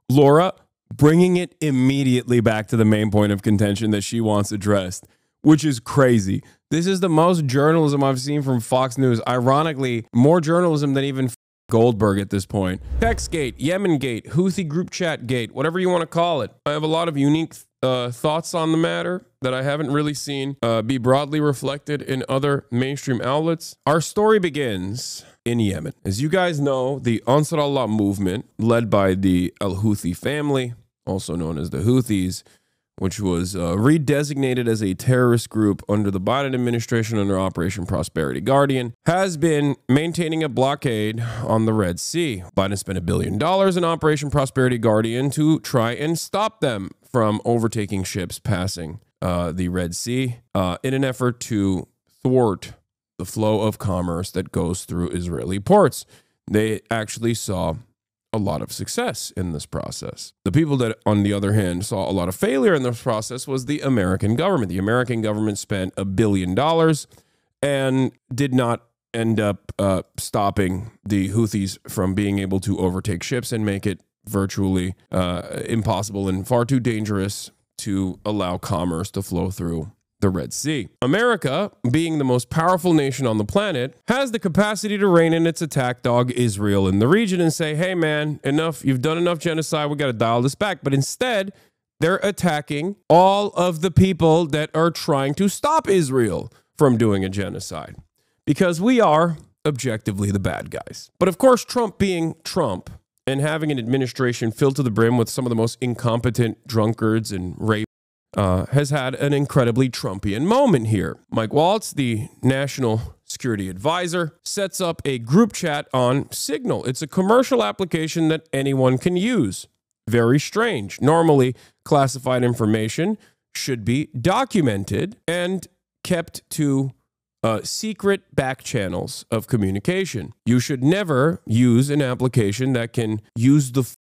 Laura bringing it immediately back to the main point of contention that she wants addressed, which is crazy. This is the most journalism I've seen from Fox News. Ironically, more journalism than even Goldberg at this point. Textgate, Yemen Gate, Houthi group chat gate, whatever you want to call it. I have a lot of unique thoughts on the matter that I haven't really seen be broadly reflected in other mainstream outlets. Our story begins in Yemen. As you guys know, the Ansar Allah movement, led by the Al-Houthi family, also known as the Houthis, which was redesignated as a terrorist group under the Biden administration under Operation Prosperity Guardian, has been maintaining a blockade on the Red Sea. Biden spent $1 billion in Operation Prosperity Guardian to try and stop them from overtaking ships passing the Red Sea in an effort to thwart the flow of commerce that goes through Israeli ports. They actually saw a lot of success in this process. The people that, on the other hand, saw a lot of failure in this process was the American government. The American government spent $1 billion and did not end up stopping the Houthis from being able to overtake ships and make it virtually impossible and far too dangerous to allow commerce to flow through the Red Sea. America, being the most powerful nation on the planet, has the capacity to rein in its attack dog Israel in the region and say, hey man, enough, you've done enough genocide, we got to dial this back. But instead, they're attacking all of the people that are trying to stop Israel from doing a genocide, because we are objectively the bad guys. But of course, Trump being Trump and having an administration filled to the brim with some of the most incompetent drunkards and rape has had an incredibly Trumpian moment here. Mike Waltz, the National Security Advisor, sets up a group chat on Signal. It's a commercial application that anyone can use. Very strange. Normally, classified information should be documented and kept to secret back channels of communication. You should never use an application that can use the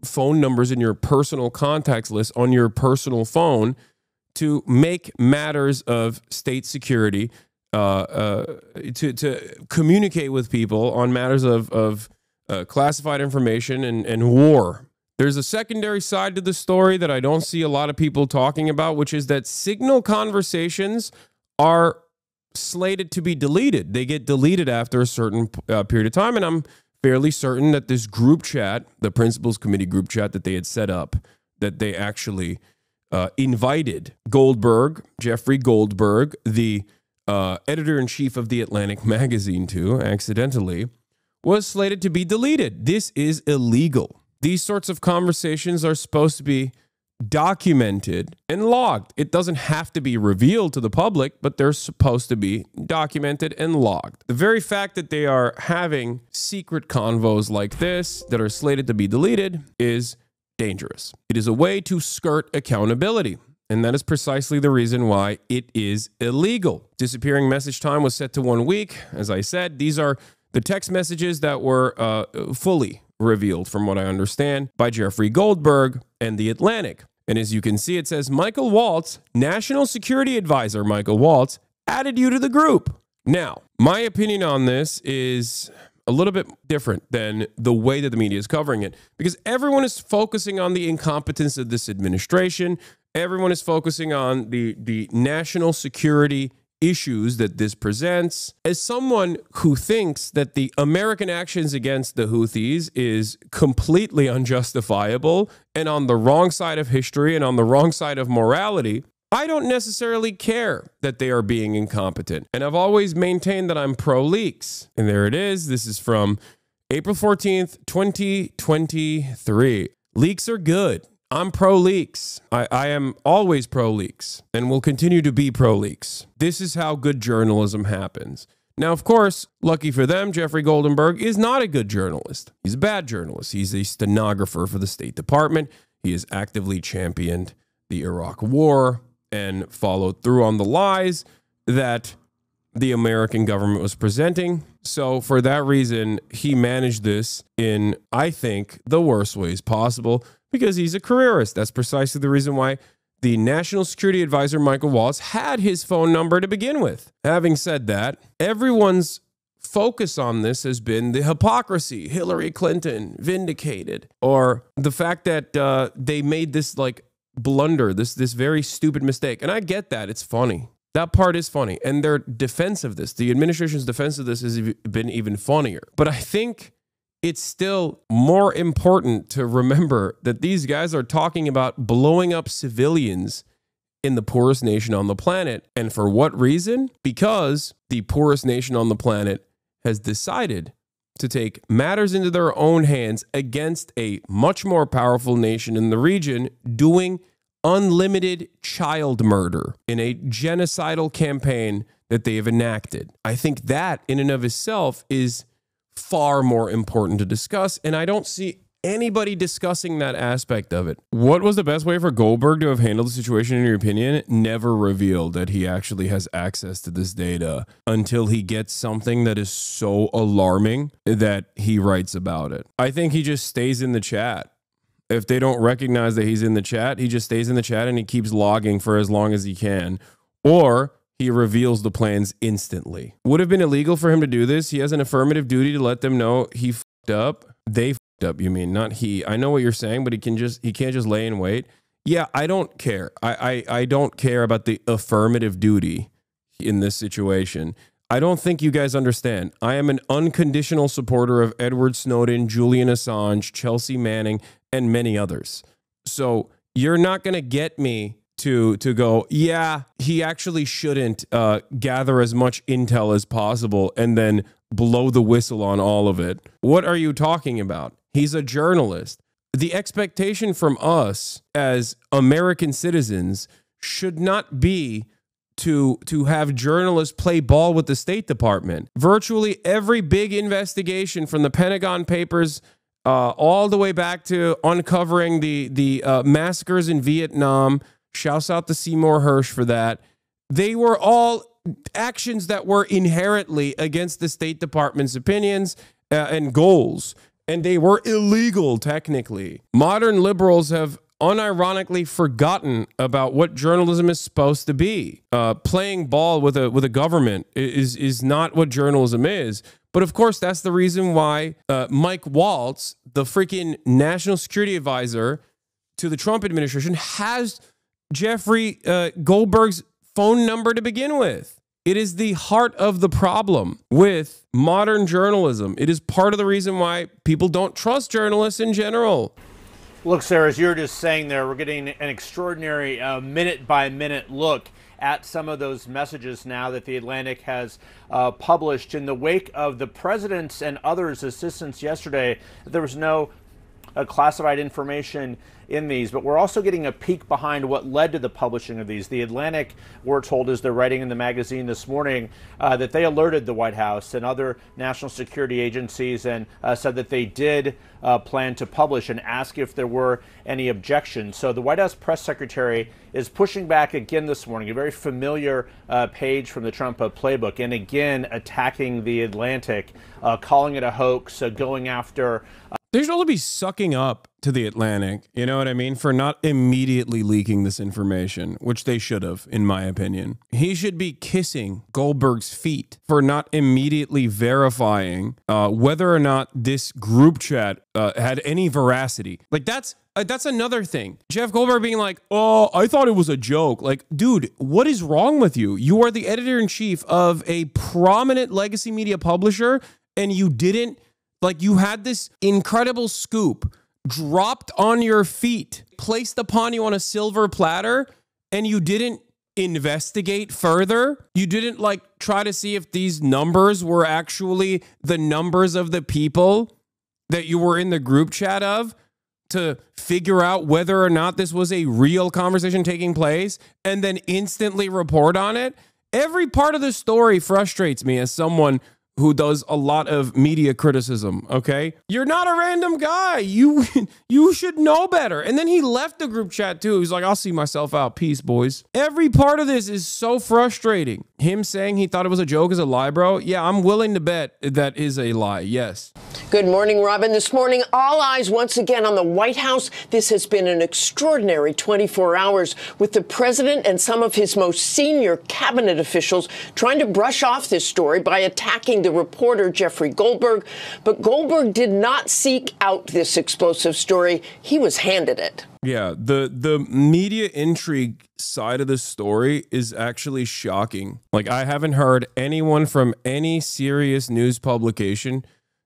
phone numbers in your personal contacts list on your personal phone to make matters of state security, to communicate with people on matters of classified information and war. There's a secondary side to the story that I don't see a lot of people talking about, which is that Signal conversations are slated to be deleted. They get deleted after a certain period of time, and I'm fairly certain that this group chat, the Principals Committee group chat that they had set up, that they actually invited Goldberg, Jeffrey Goldberg, the editor-in-chief of The Atlantic magazine to, accidentally, was slated to be deleted. This is illegal. These sorts of conversations are supposed to be documented and logged. It doesn't have to be revealed to the public, but they're supposed to be documented and logged. The very fact that they are having secret convos like this that are slated to be deleted is dangerous. It is a way to skirt accountability, and that is precisely the reason why it is illegal. Disappearing message time was set to 1 week. As I said, these are the text messages that were fully revealed, from what I understand, by Jeffrey Goldberg and The Atlantic. And as you can see, it says, Michael Waltz, National Security Advisor Michael Waltz, added you to the group. Now, my opinion on this is a little bit different than the way that the media is covering it, because everyone is focusing on the incompetence of this administration. Everyone is focusing on the national security issues that this presents. As someone who thinks that the American actions against the Houthis is completely unjustifiable and on the wrong side of history and on the wrong side of morality, I don't necessarily care that they are being incompetent. And I've always maintained that I'm pro-leaks. And there it is. This is from April 14th, 2023. Leaks are good. I'm pro-leaks. I am always pro-leaks and will continue to be pro-leaks. This is how good journalism happens. Now, of course, lucky for them, Jeffrey Goldberg is not a good journalist. He's a bad journalist. He's a stenographer for the State Department. He has actively championed the Iraq War and followed through on the lies that the American government was presenting. So for that reason, he managed this in, I think, the worst ways possible, because he's a careerist. That's precisely the reason why the National Security Advisor, Michael Waltz, had his phone number to begin with. Having said that, everyone's focus on this has been the hypocrisy, Hillary Clinton vindicated, or the fact that they made this like blunder, this very stupid mistake. And I get that. It's funny. That part is funny. And their defense of this, the administration's defense of this has been even funnier. But I think it's still more important to remember that these guys are talking about blowing up civilians in the poorest nation on the planet. And for what reason? Because the poorest nation on the planet has decided to take matters into their own hands against a much more powerful nation in the region doing unlimited child murder in a genocidal campaign that they have enacted. I think that in and of itself is far more important to discuss, and I don't see anybody discussing that aspect of it. What was the best way for Goldberg to have handled the situation, in your opinion? Never revealed that he actually has access to this data until he gets something that is so alarming that he writes about it. I think he just stays in the chat. If they don't recognize that he's in the chat, he just stays in the chat and he keeps logging for as long as he can. Or he reveals the plans instantly. Would have been illegal for him to do this. He has an affirmative duty to let them know he f***ed up. They f***ed up, you mean, not he. I know what you're saying, but he can't just lay in wait. Yeah, I don't care. I don't care about the affirmative duty in this situation. I don't think you guys understand. I am an unconditional supporter of Edward Snowden, Julian Assange, Chelsea Manning, and many others. So you're not going to get me to go, yeah, he actually shouldn't gather as much intel as possible and then blow the whistle on all of it. What are you talking about? He's a journalist. The expectation from us as American citizens should not be to have journalists play ball with the State Department. Virtually every big investigation from the Pentagon Papers all the way back to uncovering the massacres in Vietnam, shouts out to Seymour Hersh for that, they were all actions that were inherently against the State Department's opinions and goals, and they were illegal technically. Modern liberals have unironically forgotten about what journalism is supposed to be. Playing ball with a government is not what journalism is. But of course, that's the reason why Mike Waltz, the freaking national security advisor to the Trump administration, has Jeffrey Goldberg's phone number to begin with. It is the heart of the problem with modern journalism. It is part of the reason why people don't trust journalists in general. Look, Sarah, as you're just saying there, we're getting an extraordinary minute-by-minute look at some of those messages now that The Atlantic has published in the wake of the president's and others' assistance yesterday. There was no classified information in these, but we're also getting a peek behind what led to the publishing of these. The Atlantic, we're told, as they're writing in the magazine this morning, that they alerted the White House and other national security agencies and said that they did plan to publish and ask if there were any objections. So the White House press secretary is pushing back again this morning, a very familiar page from the Trump playbook, and again attacking the Atlantic, calling it a hoax, going after... They should also be sucking up to the Atlantic, you know what I mean, for not immediately leaking this information, which they should have, in my opinion. He should be kissing Goldberg's feet for not immediately verifying whether or not this group chat had any veracity. Like, that's another thing. Jeff Goldberg being like, oh, I thought it was a joke. Like, dude, what is wrong with you? You are the editor-in-chief of a prominent legacy media publisher, and you didn't... Like, you had this incredible scoop dropped on your feet, placed upon you on a silver platter, and you didn't investigate further. You didn't, like, try to see if these numbers were actually the numbers of the people that you were in the group chat of to figure out whether or not this was a real conversation taking place and then instantly report on it. Every part of the story frustrates me as someone who does a lot of media criticism, okay? You're not a random guy. You should know better. And then he left the group chat too. He's like, I'll see myself out. Peace, boys. Every part of this is so frustrating. Him saying he thought it was a joke is a lie, bro. Yeah, I'm willing to bet that is a lie. Yes. Good morning, Robin. This morning, all eyes once again on the White House. This has been an extraordinary 24 hours with the president and some of his most senior cabinet officials trying to brush off this story by attacking including the reporter Jeffrey Goldberg. But Goldberg did not seek out this explosive story. He was handed it. Yeah, the media intrigue side of the story is actually shocking. Like, I haven't heard anyone from any serious news publication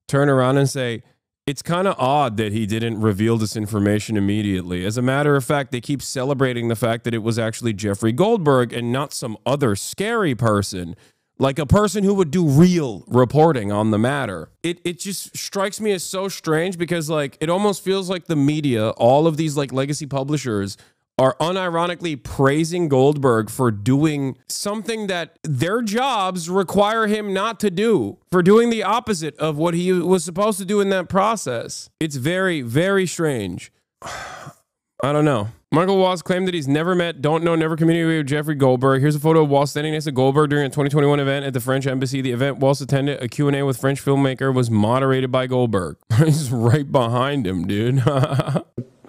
turn around and say, it's kind of odd that he didn't reveal this information immediately. As a matter of fact, they keep celebrating the fact that it was actually Jeffrey Goldberg and not some other scary person, like a person who would do real reporting on the matter. It just strikes me as so strange because, like, it almost feels like the media, all of these like legacy publishers, are unironically praising Goldberg for doing something that their jobs require him not to do, for doing the opposite of what he was supposed to do in that process. It's very, very strange. I don't know. Michael Waltz claimed that he's never met, don't know, never communicated with Jeffrey Goldberg. Here's a photo of Waltz standing next to Goldberg during a 2021 event at the French embassy. The event Waltz attended, a Q&A with French filmmaker, was moderated by Goldberg. He's right behind him, dude.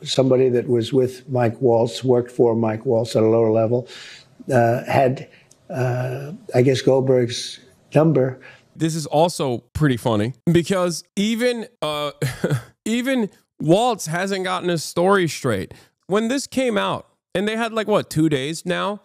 Somebody that was with Mike Waltz, worked for Mike Waltz at a lower level, had, I guess, Goldberg's number. This is also pretty funny because even even Waltz hasn't gotten his story straight. When this came out, and they had like, what, 2 days now?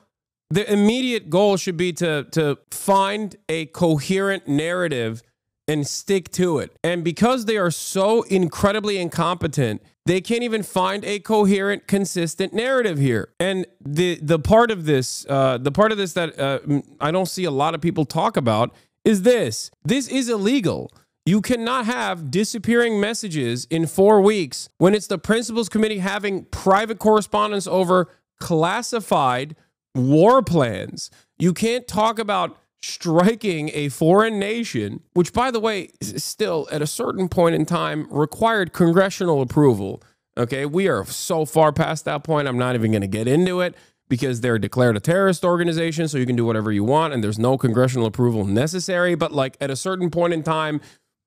The immediate goal should be to find a coherent narrative and stick to it. And because they are so incredibly incompetent, they can't even find a coherent, consistent narrative here. And the part of this that I don't see a lot of people talk about is this. This is illegal. You cannot have disappearing messages in 4 weeks when it's the Principals Committee having private correspondence over classified war plans. You can't talk about striking a foreign nation, which, by the way, still at a certain point in time required congressional approval. Okay, we are so far past that point. I'm not even going to get into it because they're declared a terrorist organization, so you can do whatever you want, and there's no congressional approval necessary. But like at a certain point in time,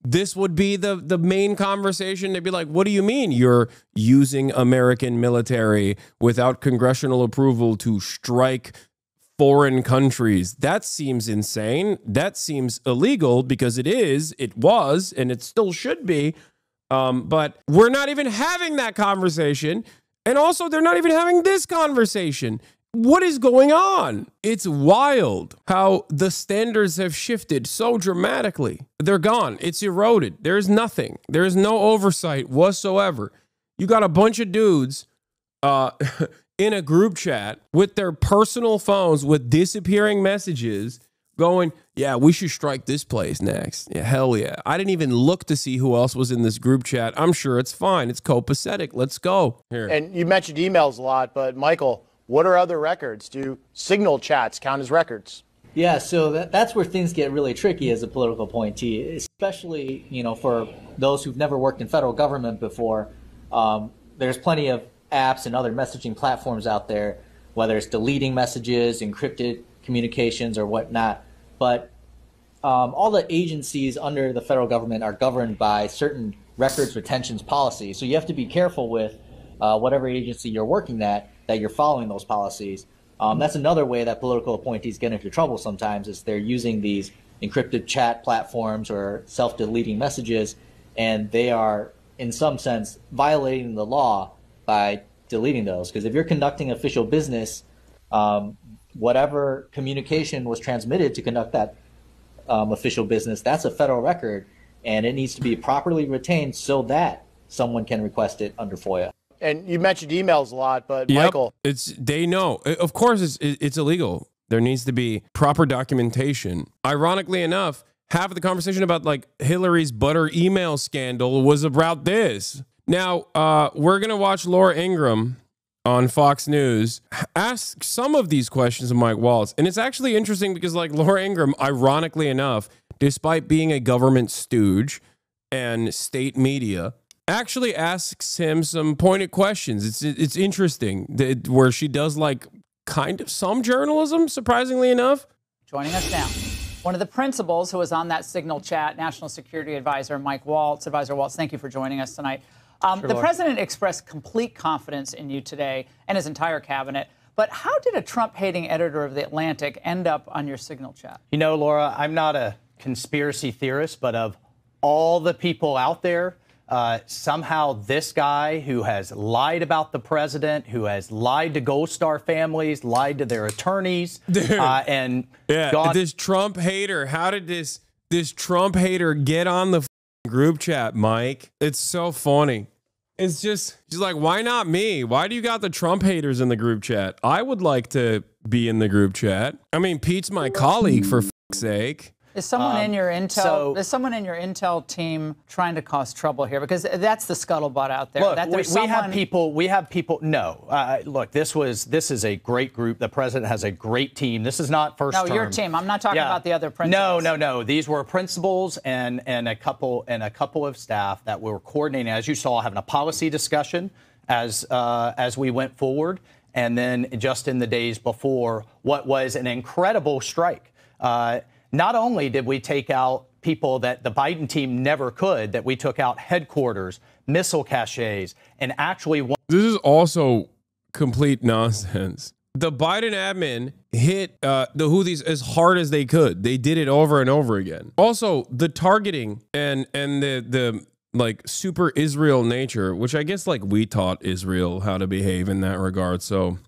this would be the main conversation. They'd be like, what do you mean you're using American military without congressional approval to strike foreign countries? That seems insane. That seems illegal because it was, and it still should be. But we're not even having that conversation. And also, they're not even having this conversation. What is going on? It's wild how the standards have shifted so dramatically. They're gone. It's eroded. There's nothing. There's no oversight whatsoever. You got a bunch of dudes in a group chat with their personal phones with disappearing messages going, yeah, we should strike this place next. Yeah, hell yeah. I didn't even look to see who else was in this group chat. I'm sure it's fine. It's copacetic. Let's go. Here. And you mentioned emails a lot, but Michael, what are other records? Do Signal chats count as records? Yeah, so that's where things get really tricky as a political appointee, especially, for those who've never worked in federal government before. There's plenty of apps and other messaging platforms out there, whether it's deleting messages, encrypted communications, or whatnot. But all the agencies under the federal government are governed by certain records retention policies. So you have to be careful with whatever agency you're working at, that you're following those policies. That's another way that political appointees get into trouble sometimes, is they're using these encrypted chat platforms or self-deleting messages, and they are, in some sense, violating the law by deleting those. Because if you're conducting official business, whatever communication was transmitted to conduct that official business, that's a federal record, and it needs to be properly retained so that someone can request it under FOIA. And you mentioned emails a lot, but yep, Michael, they know. Of course, it's illegal. There needs to be proper documentation. Ironically enough, half of the conversation about like Hillary's butter email scandal was about this. Now, we're gonna watch Laura Ingraham on Fox News ask some of these questions of Mike Waltz, and it's actually interesting because like Laura Ingraham, ironically enough, despite being a government stooge and state media, actually asks him some pointed questions. It's interesting where she does like kind of some journalism, surprisingly enough. Joining us now, one of the principals who was on that Signal chat, National Security Advisor Mike Waltz. Advisor Waltz, thank you for joining us tonight. The president expressed complete confidence in you today and his entire cabinet. But how did a Trump-hating editor of The Atlantic end up on your Signal chat? You know, Laura, I'm not a conspiracy theorists, but of all the people out there, somehow this guy who has lied about the president, who has lied to Gold Star families, lied to their attorneys, and this Trump hater, how did this Trump hater get on the group chat, Mike? It's so funny. It's just like, why not me? Why do you got the Trump haters in the group chat? I would like to be in the group chat. I mean, Pete's my colleague, for fuck's sake. Is someone in your intel? Is someone in your intel team trying to cause trouble here? Because that's the scuttlebutt out there. Look, we have people. We have people. No, look, this is a great group. The president has a great team. This is not first term. No, your team. I'm not talking about the other principals. No. These were principals and a couple of staff that were coordinating, as you saw, having a policy discussion as we went forward, and then just in the days before, what was an incredible strike. Not only did we take out people that the Biden team never could, that we took out headquarters, missile caches, and actually... This is also complete nonsense. The Biden admin hit the Houthis as hard as they could. They did it over and over again. Also, the targeting and the like super Israel nature, which I guess like we taught Israel how to behave in that regard. So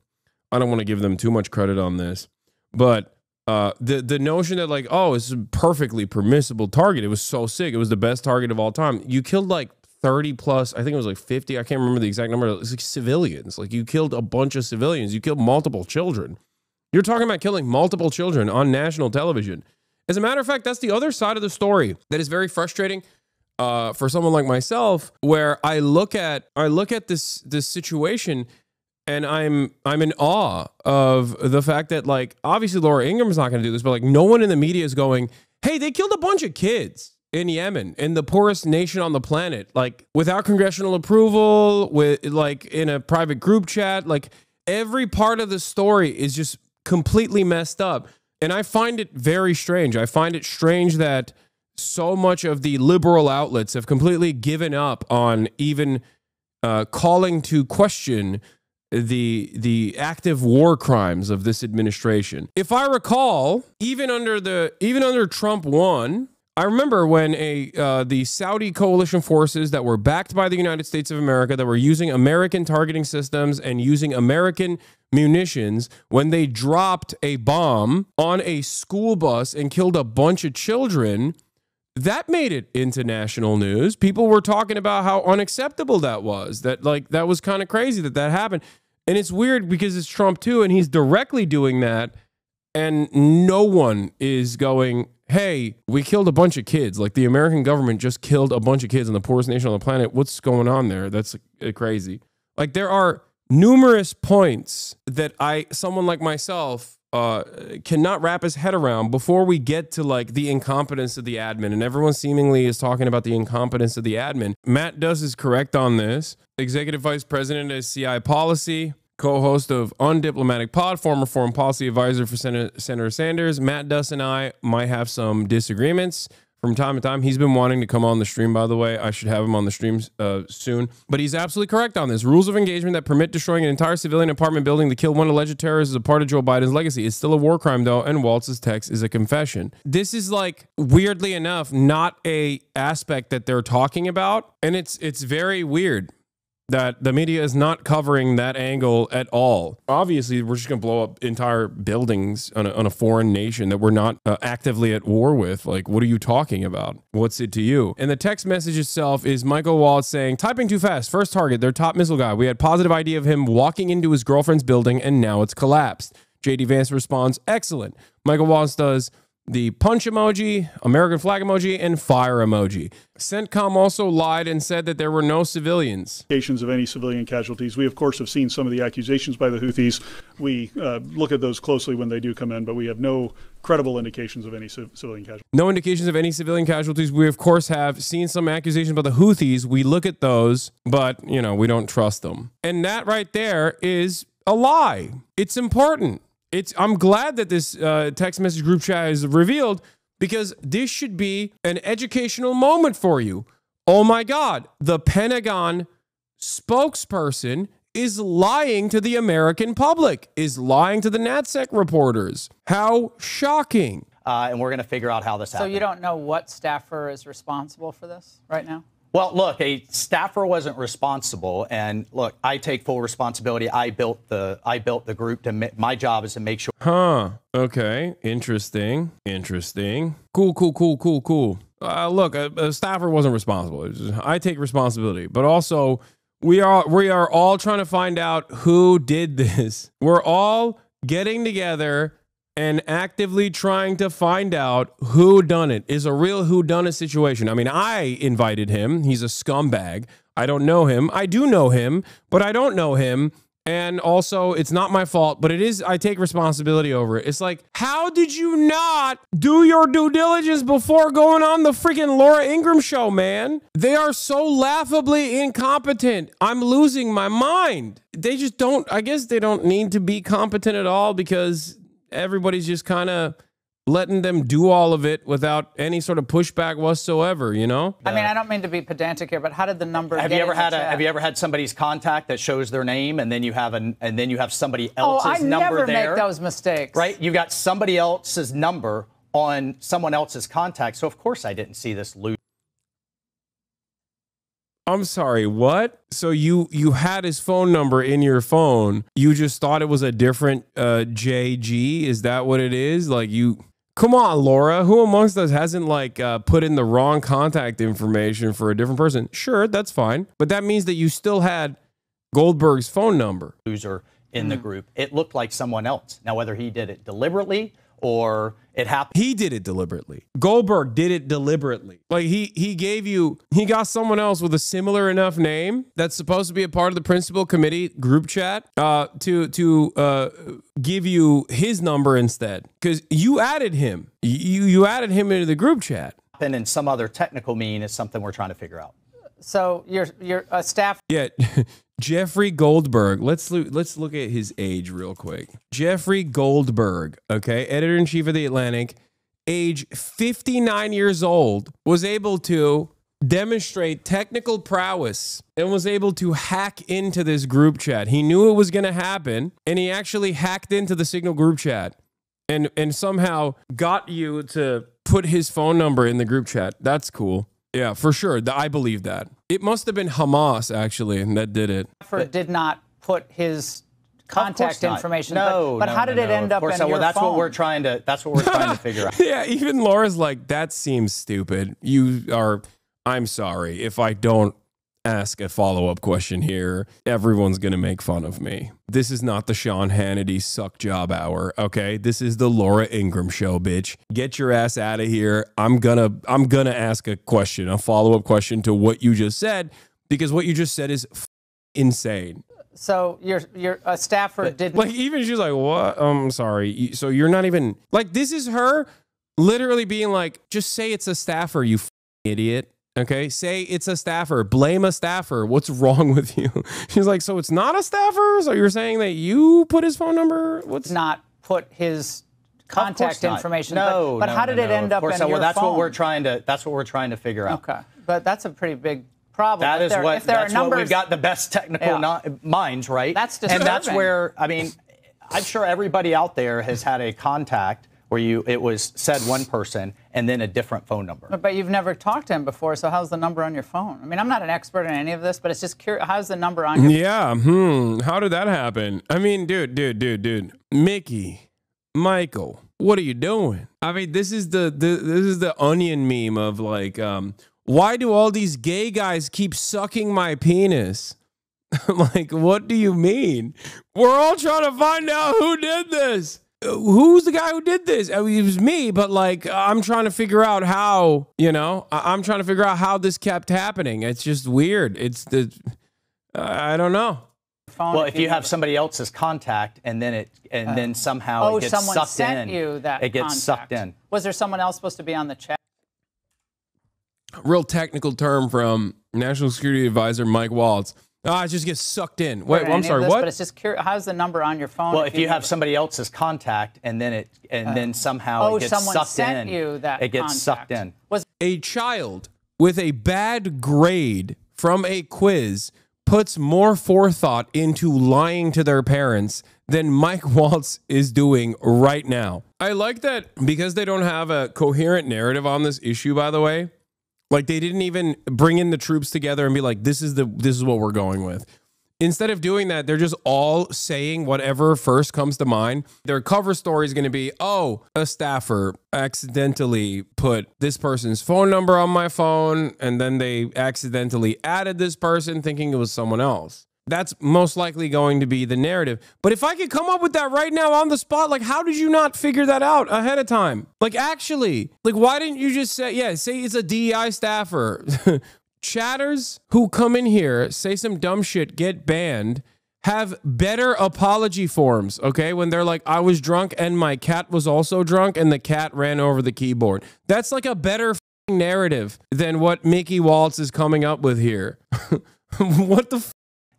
I don't want to give them too much credit on this, but the notion that like, oh, it's a perfectly permissible target. It was so sick. It was the best target of all time. You killed like 30 plus, I think it was like 50. I can't remember the exact number. It was like civilians. Like you killed a bunch of civilians. You killed multiple children. You're talking about killing multiple children on national television. As a matter of fact, that's the other side of the story that is very frustrating for someone like myself, where I look at this situation and I'm in awe of the fact that, like, obviously Laura Ingram's not going to do this, but like no one in the media is going, hey, they killed a bunch of kids in Yemen, in the poorest nation on the planet, like without congressional approval, with like in a private group chat. Like every part of the story is just completely messed up. And I find it very strange. I find it strange that so much of the liberal outlets have completely given up on even calling to question the active war crimes of this administration. If I recall, even under Trump 1, I remember when the Saudi coalition forces that were backed by the United States of America, that were using American targeting systems and using American munitions, when they dropped a bomb on a school bus and killed a bunch of children, that made it into national news. People were talking about how unacceptable that was, that like that was kind of crazy that happened. And it's weird because it's Trump too, and he's directly doing that, and no one is going, hey, we killed a bunch of kids. Like the American government just killed a bunch of kids in the poorest nation on the planet. What's going on there? That's crazy. Like there are numerous points that someone like myself cannot wrap his head around before we get to like the incompetence of the admin. And everyone seemingly is talking about the incompetence of the admin. Matt Duss is correct on this. Executive Vice President at CI Policy, co-host of Undiplomatic Pod, former foreign policy advisor for Senator Sanders. Matt Duss and I might have some disagreements from time to time. He's been wanting to come on the stream, by the way. I should have him on the streams soon. But he's absolutely correct on this. Rules of engagement that permit destroying an entire civilian apartment building to kill one alleged terrorist is a part of Joe Biden's legacy. It's still a war crime, though, and Waltz's text is a confession. This is, like, weirdly enough, not a aspect that they're talking about. And it's very weird that the media is not covering that angle at all. Obviously, we're just going to blow up entire buildings on a foreign nation that we're not actively at war with. Like, what are you talking about? What's it to you? And the text message itself is Michael Waltz saying, typing too fast, first target, their top missile guy. We had positive idea of him walking into his girlfriend's building, and now it's collapsed. JD Vance responds, excellent. Michael Waltz does the punch emoji, American flag emoji, and fire emoji. CENTCOM also lied and said that there were no civilians. Indications of any civilian casualties. We, of course, have seen some of the accusations by the Houthis. We look at those closely when they do come in, but we have no credible indications of any civilian casualties. No indications of any civilian casualties. We, of course, have seen some accusations by the Houthis. We look at those, but, you know, we don't trust them. And that right there is a lie. It's important. I'm glad that this text message group chat is revealed, because this should be an educational moment for you. Oh my God, the Pentagon spokesperson is lying to the American public, is lying to the NatSec reporters. How shocking. and we're going to figure out how this happened. So you don't know what staffer is responsible for this right now? Well, look, a staffer wasn't responsible, and look, I take full responsibility. I built the group. My job is to make sure. Huh. Okay. Interesting. Cool. Look, a staffer wasn't responsible. I take responsibility, but also we are all trying to find out who did this. We're all getting together and actively trying to find out who done it. Is a real who done it situation. I mean, I invited him. He's a scumbag. I don't know him. I do know him, but I don't know him. And also, it's not my fault, but it is. I take responsibility over it. It's like, how did you not do your due diligence before going on the freaking Laura Ingraham show, man? They are so laughably incompetent. I'm losing my mind. They just don't, I guess they don't need to be competent at all because everybody's just kind of letting them do all of it without any sort of pushback whatsoever, you know? I mean, I don't mean to be pedantic here, but how did the number have you ever had somebody's contact that shows their name and then you have somebody else's number there? I never make those mistakes. Right? You got somebody else's number on someone else's contact. So of course I didn't see this loose. I'm sorry, what? So you had his phone number in your phone. You just thought it was a different JG? Is that what it is? Like you... Come on, Laura. Who amongst us hasn't like put in the wrong contact information for a different person? Sure, that's fine. But that means that you still had Goldberg's phone number. User in the group. It looked like someone else. Now, whether he did it deliberately or it happened. He did it deliberately. Goldberg did it deliberately. Like he got someone else with a similar enough name that's supposed to be a part of the principal committee group chat to give you his number instead. Because you added him. You added him into the group chat. And some other technical mean is something we're trying to figure out. So you're a staff. Yeah. Jeffrey Goldberg. Let's look at his age real quick. Jeffrey Goldberg, okay, editor-in-chief of The Atlantic, age 59 years old, was able to demonstrate technical prowess and was able to hack into this group chat. He knew it was going to happen, and he actually hacked into the Signal group chat and somehow got you to put his phone number in the group chat. That's cool. Yeah, for sure. I believe that. It must have been Hamas, actually, that did it. Did not put his contact information. No, but how did it end up in your phone? Well, that's what we're trying to figure out. Yeah, even Laura's like, that seems stupid. I'm sorry. If I don't ask a follow-up question here, everyone's going to make fun of me. This is not the Sean Hannity suck job hour, okay? This is the Laura Ingraham show, bitch. Get your ass out of here. I'm gonna ask a question, a follow-up question to what you just said, because what you just said is insane. So you're a staffer didn't... Like, even she's like, what? I'm sorry. So you're not even... Like, this is her literally being like, just say it's a staffer, you idiot. Okay, say it's a staffer. Blame a staffer. What's wrong with you? She's like, so it's not a staffer? So you're saying that you put his phone number? What's not put his contact information? No, but how did it end up in your phone? Well, that's what we're trying to figure out. Okay, but that's a pretty big problem. That's what we've got the best technical minds, right? That's disturbing. And that's where, I mean, I'm sure everybody out there has had a contact where it was said one person and then a different phone number. But you've never talked to him before, so how's the number on your phone? I mean, I'm not an expert in any of this, but it's just curious. How's the number on your phone? Yeah, how did that happen? I mean, dude. Mickey, Michael, what are you doing? I mean, this is the Onion meme of like, why do all these gay guys keep sucking my penis? Like, what do you mean? We're all trying to find out who did this. Who's the guy who did this? I mean, it was me, but like, I'm trying to figure out how, I'm trying to figure out how this kept happening. It's just weird. I don't know. Well, if you have somebody else's contact and then somehow it gets someone sucked sent in, you that it gets contact. sucked in. Was there someone else supposed to be on the chat? Real technical term from National Security Advisor Mike Waltz. It just gets sucked in. Wait, I'm sorry, what? But it's just curious. How's the number on your phone? Well, if you have somebody else's contact and then somehow it gets sucked in, it gets sucked in. A child with a bad grade from a quiz puts more forethought into lying to their parents than Mike Waltz is doing right now. I like that because they don't have a coherent narrative on this issue, by the way. Like, they didn't even bring in the troops together and be like, this is what we're going with. Instead of doing that, they're just all saying whatever first comes to mind. Their cover story is going to be, oh, a staffer accidentally put this person's phone number on my phone, and then they accidentally added this person thinking it was someone else. That's most likely going to be the narrative. But if I could come up with that right now on the spot, like, how did you not figure that out ahead of time? Like, actually, like, why didn't you just say, yeah, say it's a DEI staffer. Chatters who come in here, say some dumb shit, get banned, have better apology forms, okay? When they're like, I was drunk and my cat was also drunk and the cat ran over the keyboard. That's like a better narrative than what Mickey Waltz is coming up with here. What the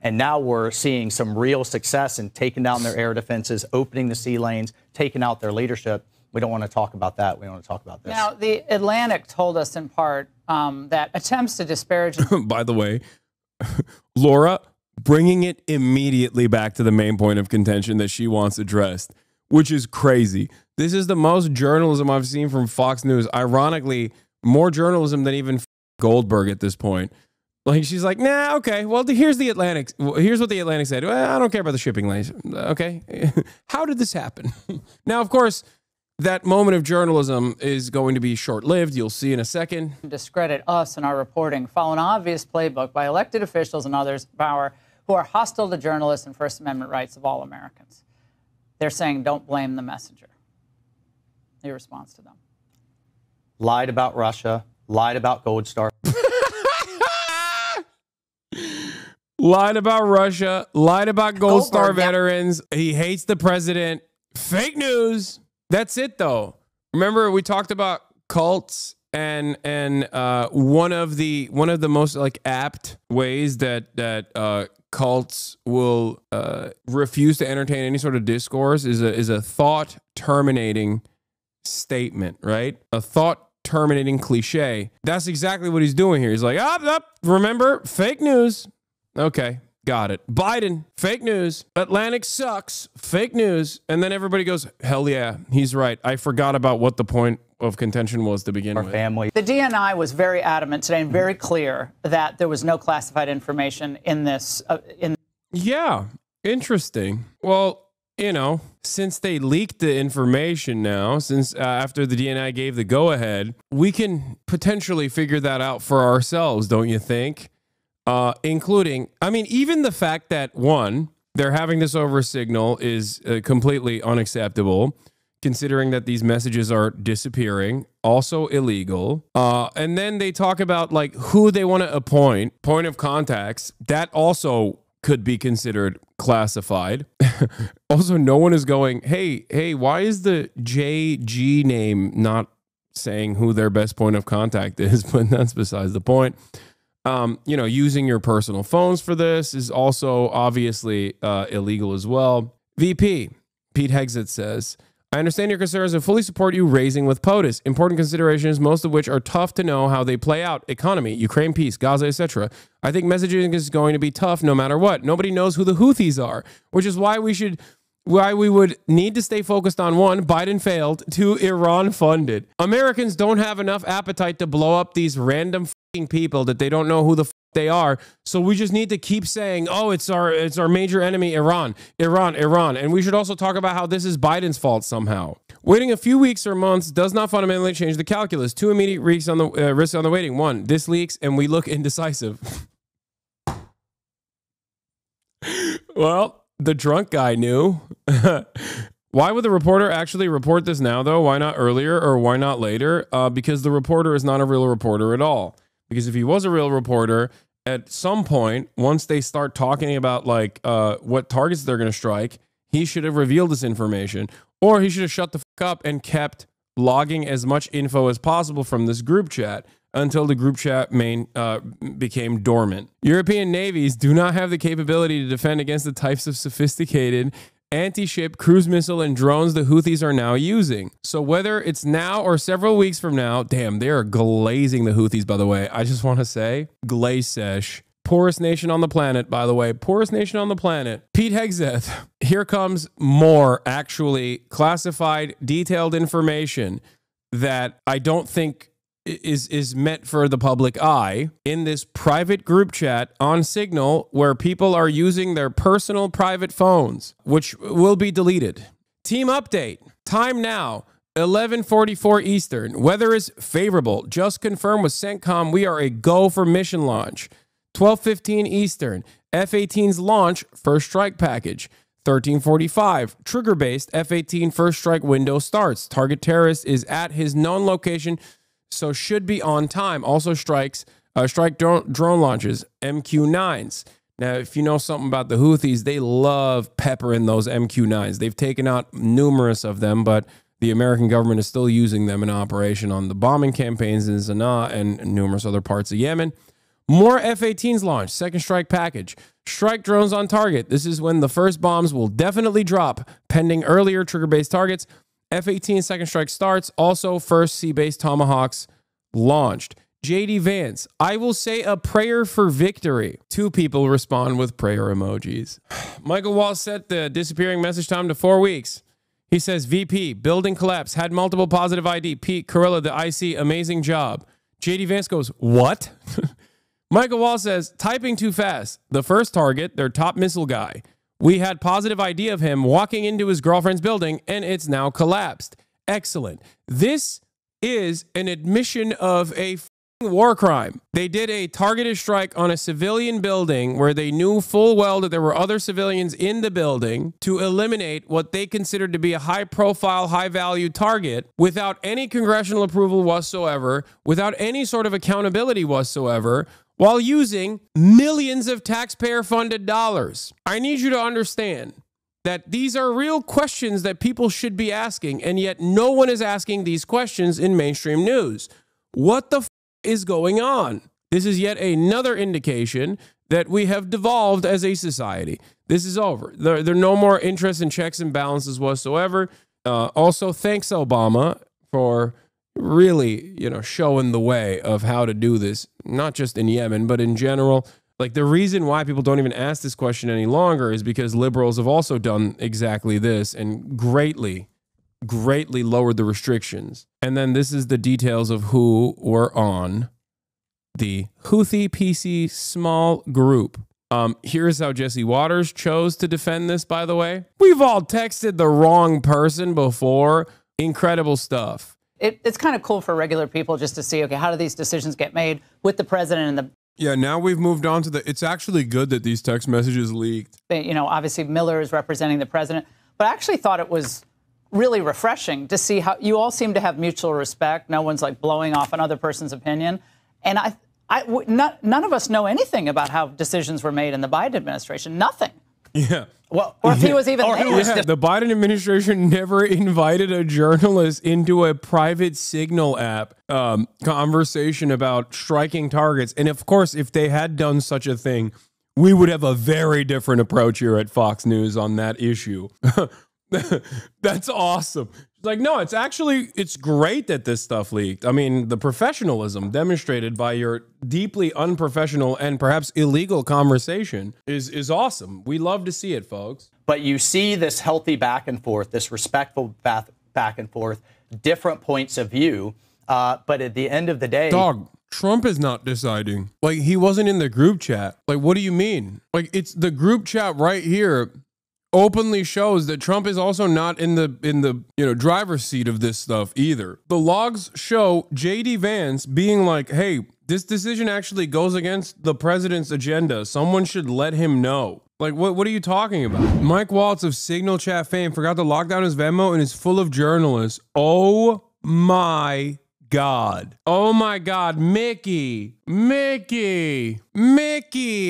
And now we're seeing some real success in taking down their air defenses, opening the sea lanes, taking out their leadership. We don't want to talk about that. We want to talk about this. Now, the Atlantic told us in part that attempts to disparage... By the way, Laura bringing it immediately back to the main point of contention that she wants addressed, which is crazy. This is the most journalism I've seen from Fox News. Ironically, more journalism than even Goldberg at this point. Like, she's like, nah, okay, well, here's the Atlantic. Here's what the Atlantic said. Well, I don't care about the shipping lanes. Okay. How did this happen? Now, of course, that moment of journalism is going to be short-lived. You'll see in a second. Discredit us and our reporting, follow an obvious playbook by elected officials and others in power who are hostile to journalists and First Amendment rights of all Americans. They're saying, don't blame the messenger. Your response to them? Lied about Russia, lied about Gold Star. Lied about Russia, lied about Gold Star veterans. He hates the president. Fake news. That's it, though. Remember, we talked about cults and one of the most like apt ways that cults will refuse to entertain any sort of discourse is a thought terminating statement, right? A thought terminating cliche. That's exactly what he's doing here. He's like, remember, fake news. Okay, got it. Biden, fake news. Atlantic sucks, fake news. And then everybody goes, hell yeah, he's right. I forgot about what the point of contention was to begin with. Family. The DNI was very adamant today and very clear that there was no classified information in this. Yeah, interesting. Well, you know, since they leaked the information now, since after the DNI gave the go-ahead, we can potentially figure that out for ourselves, don't you think? Including, I mean, even the fact that, one, they're having this over Signal is completely unacceptable, considering that these messages are disappearing, also illegal. And then they talk about, like, who they want to appoint, point of contacts. That also could be considered classified. Also, no one is going, hey, why is the JG name not saying who their best point of contact is? But that's besides the point. You know, using your personal phones for this is also obviously illegal as well. VP, Pete Hegseth says, I understand your concerns and fully support you raising with POTUS. Important considerations, most of which are tough to know how they play out. Economy, Ukraine peace, Gaza, etc. I think messaging is going to be tough no matter what. Nobody knows who the Houthis are, which is why we would need to stay focused on, one, Biden failed, two, Iran funded. Americans don't have enough appetite to blow up these random people that they don't know who the they are. So we just need to keep saying, oh, it's our major enemy, Iran. And we should also talk about how this is Biden's fault somehow. Waiting a few weeks or months does not fundamentally change the calculus. Two immediate risks on the waiting. One, this leaks and we look indecisive. Well, the drunk guy knew. Why would the reporter actually report this now, though? Why not earlier or why not later? Because the reporter is not a real reporter at all. Because if he was a real reporter, at some point, once they start talking about like what targets they're going to strike, he should have revealed this information. Or he should have shut the fuck up and kept logging as much info as possible from this group chat until the group chat became dormant. European navies do not have the capability to defend against the types of sophisticated anti-ship cruise missile and drones the Houthis are now using. So whether it's now or several weeks from now, damn, they are glazing the Houthis, by the way. I just want to say, glaze sesh. poorest nation on the planet, by the way, poorest nation on the planet. Pete Hegseth, here comes more actually classified, detailed information that I don't think is meant for the public eye in this private group chat on Signal where people are using their personal private phones, which will be deleted. Team update. Time now. 11:44 Eastern. Weather is favorable. Just confirmed with CENTCOM we are a go for mission launch. 12:15 Eastern. F-18's launch first strike package. 13:45. Trigger-based F-18 first strike window starts. Target terrorist is at his known location, so should be on time. Also strike drone launches. MQ-9s. Now, if you know something about the Houthis, they love peppering those MQ-9s. They've taken out numerous of them, but the American government is still using them in operation on the bombing campaigns in Sana'a and numerous other parts of Yemen. More F-18s launched, second strike package. Strike drones on target. This is when the first bombs will definitely drop, pending earlier trigger-based targets. F-18 second strike starts. Also, first sea-based Tomahawks launched. JD Vance, I will say a prayer for victory. 2 people respond with prayer emojis. Michael Waltz set the disappearing message time to 4 weeks. He says, VP, building collapse, had multiple positive ID. Pete, Carilla, the IC, amazing job. JD Vance goes, what? Michael Wall says, typing too fast. The first target, their top missile guy. We had positive ID of him walking into his girlfriend's building, and it's now collapsed. Excellent. This is an admission of a war crime. They did a targeted strike on a civilian building where they knew full well that there were other civilians in the building to eliminate what they considered to be a high-profile, high-value target without any congressional approval whatsoever, without any sort of accountability whatsoever, while using millions of taxpayer-funded dollars. I need you to understand that these are real questions that people should be asking, and yet no one is asking these questions in mainstream news. What the is going on? This is yet another indication that we have devolved as a society. This is over. There are no more interest in checks and balances whatsoever. Also, thanks, Obama, for really, showing the way of how to do this, not just in Yemen, but in general. Like, the reason why people don't even ask this question any longer is because liberals have also done exactly this and greatly lowered the restrictions. And then this is the details of who were on the Houthi PC small group. Here's how Jesse Waters chose to defend this, by the way. We've all texted the wrong person before. Incredible stuff. It's kind of cool for regular people just to see, okay, how do these decisions get made with the president and the... Yeah, now we've moved on to it's actually good that these text messages leaked. Obviously Miller is representing the president, but I actually thought it was really refreshing to see how you all seem to have mutual respect. No one's like blowing off another person's opinion. And none of us know anything about how decisions were made in the Biden administration. Nothing. Yeah. Well, or if he was even there. Yeah, the Biden administration never invited a journalist into a private Signal app conversation about striking targets. And of course, if they had done such a thing, we would have a very different approach here at Fox News on that issue. That's awesome. Like, no, it's great that this stuff leaked. I mean, the professionalism demonstrated by your deeply unprofessional and perhaps illegal conversation is awesome. We love to see it, folks. But you see this healthy back and forth, this respectful back and forth, different points of view. But at the end of the day, dog, Trump is not deciding. Like, he wasn't in the group chat. Like, what do you mean? Like, it's the group chat right here openly shows that Trump is also not in the driver's seat of this stuff either. The logs show JD Vance being like, hey, this decision actually goes against the president's agenda. Someone should let him know. Like, what are you talking about? Mike Waltz of Signal Chat fame forgot to lock down his Venmo and is full of journalists. Oh my God. Oh my God. Mickey,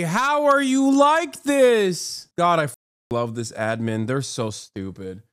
how are you like this? God, I love this admin. They're so stupid.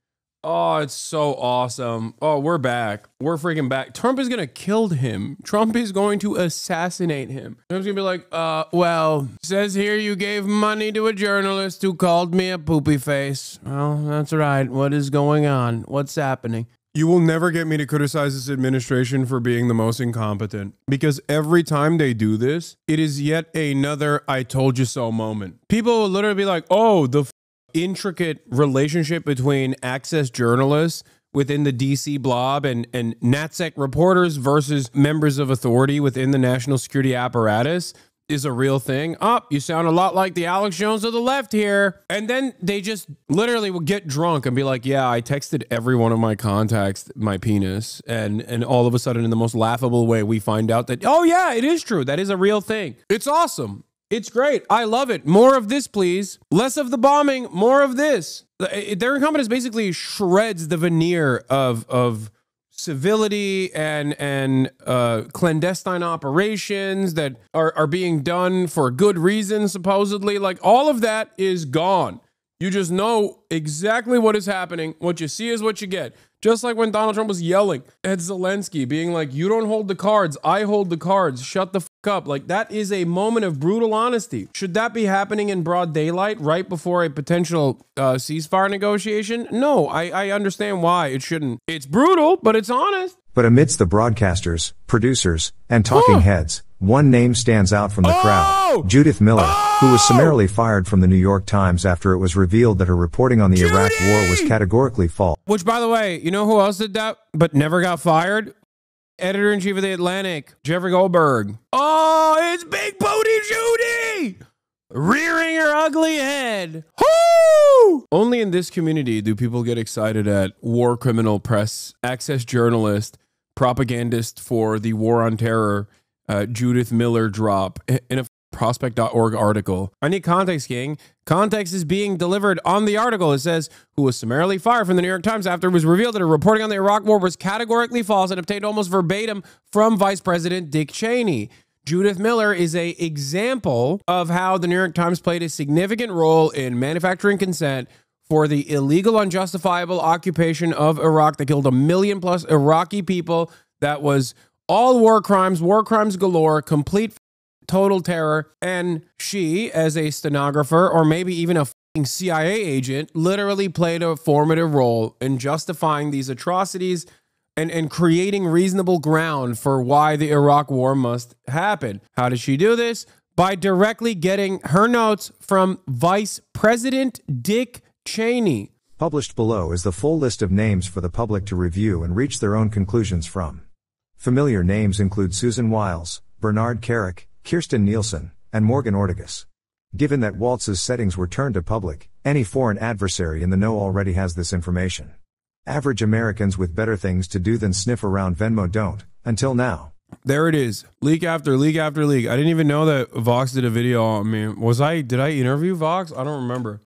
Oh, it's so awesome. Oh, we're back. We're freaking back. Trump is going to kill him. Trump is going to assassinate him. Trump's going to be like, well, says here you gave money to a journalist who called me a poopy face. Well, that's right. What is going on? What's happening? You will never get me to criticize this administration for being the most incompetent, because every time they do this, it is yet another I told you so moment. People will literally be like, oh, the intricate relationship between access journalists within the DC blob and NatSec reporters versus members of authority within the national security apparatus is a real thing. You sound a lot like the Alex Jones of the left here. And then they just literally will get drunk and be like, yeah, I texted every one of my contacts my penis. And all of a sudden, in the most laughable way, we find out that, oh yeah, it is true. That is a real thing. It's awesome. It's great. I love it. More of this, please. Less of the bombing, more of this. Their incompetence basically shreds the veneer of civility and clandestine operations that are being done for good reasons, supposedly. Like, all of that is gone. You just know exactly what is happening. What you see is what you get. Just like when Donald Trump was yelling at Zelensky, being like, you don't hold the cards, I hold the cards, shut the fuck up. Like, that is a moment of brutal honesty. Should that be happening in broad daylight right before a potential ceasefire negotiation? No, I understand why it shouldn't. It's brutal, but it's honest. But amidst the broadcasters, producers, and talking heads, one name stands out from the crowd. Judith Miller, who was summarily fired from the New York Times after it was revealed that her reporting on the Iraq War was categorically false. Which, by the way, you know who else did that but never got fired? Editor-in-chief of The Atlantic, Jeffrey Goldberg. Oh, it's Big Booty Judy! Rearing her ugly head. Woo! Only in this community do people get excited at war criminal press, access journalist, propagandist for the war on terror, Judith Miller drop in a prospect.org article. I need context, King. Context is being delivered on the article. It says, who was summarily fired from the New York Times after it was revealed that her reporting on the Iraq War was categorically false and obtained almost verbatim from Vice President Dick Cheney. Judith Miller is an example of how the New York Times played a significant role in manufacturing consent for the illegal, unjustifiable occupation of Iraq that killed 1 million plus Iraqi people. That was all war crimes galore, complete total terror. And she, as a stenographer or maybe even a CIA agent, literally played a formative role in justifying these atrocities and creating reasonable ground for why the Iraq War must happen. How did she do this? By directly getting her notes from Vice President Dick Cheney. Published below is the full list of names for the public to review and reach their own conclusions from. Familiar names include Susan Wiles, Bernard Kerik, Kirstjen Nielsen, and Morgan Ortagus. Given that Waltz's settings were turned to public, any foreign adversary in the know already has this information. Average Americans with better things to do than sniff around Venmo don't, until now. There it is. Leak after leak after leak. I didn't even know that Vox did a video on me. Did I interview Vox? I don't remember.